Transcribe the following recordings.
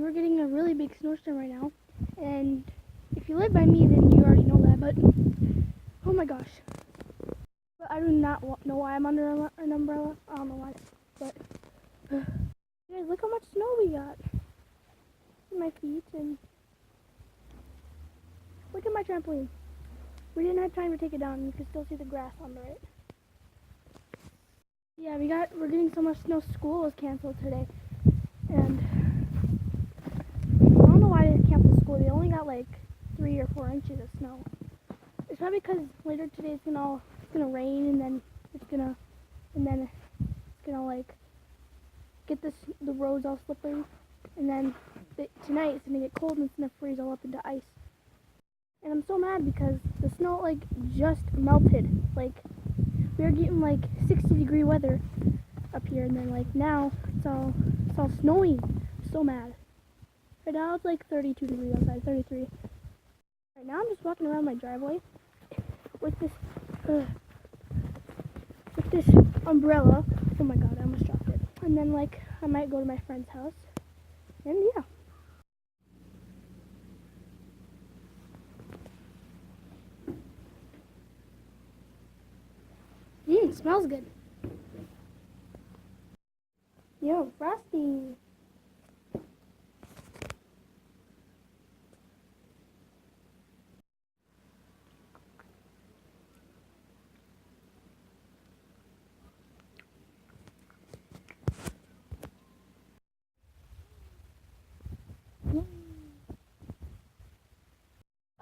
we're getting a really big snowstorm right now. And if you live by me, then you already know that. But oh my gosh, but I do not know why I'm under an umbrella. I don't know why, but guys, look how much snow we got. My feet, and look at my trampoline. We didn't have time to take it down. You can still see the grass on the right. Yeah, we're getting so much snow. School was canceled today, and I don't know why they canceled school. They only got like 3 or 4 inches of snow. It's probably because later today it's gonna rain, and then it's gonna like get the roads all slippery, and then tonight it's gonna get cold and it's gonna freeze all up into ice. And I'm so mad because the snow like just melted. Like we were getting like 60-degree weather up here, and then like now it's all snowy. I'm so mad. Right now it's like 32 degrees outside, 33. Right now I'm just walking around my driveway with this umbrella. Oh my god, I almost dropped it. And then like I might go to my friend's house, and yeah. Smells good. Yo, Frosty.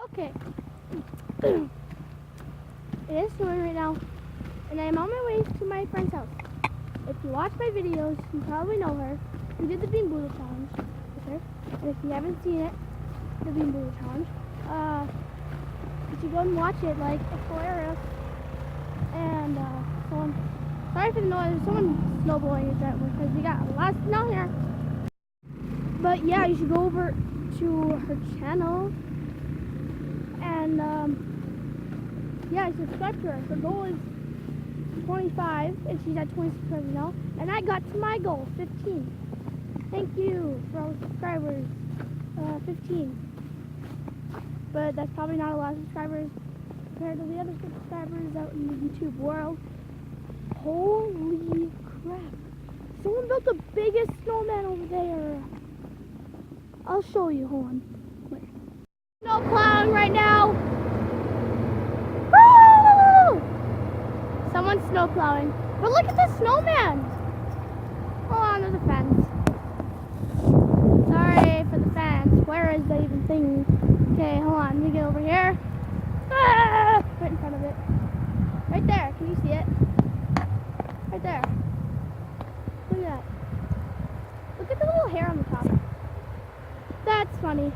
Okay. It is snowing right now, and I'm on my way to my friend's house. If you watch my videos, you probably know her. We did the Bean Boozle Challenge with her. And if you haven't seen it, the Bean Boozle Challenge, you should go and watch it. Like, it's hilarious. And sorry for the noise. There's someone snow blowing at that one because we got a lot of snow here. But yeah, you should go over to her channel and yeah, subscribe to her. Her goal is 25, and she's at 20 subscribers now. And I got to my goal, 15. Thank you for all the subscribers, 15. But that's probably not a lot of subscribers compared to the other subscribers out in the YouTube world. Holy crap! Someone built the biggest snowman over there. I'll show you. Hold on. Wait. Snow plowing right now. Someone's snow plowing. But look at the snowman! Hold on, there's a fence. Sorry for the fence. Where is the even thing? Okay, hold on. Let me get over here. Ah! Right in front of it. Right there. Can you see it? Right there. Look at that. Look at the little hair on the top. That's funny.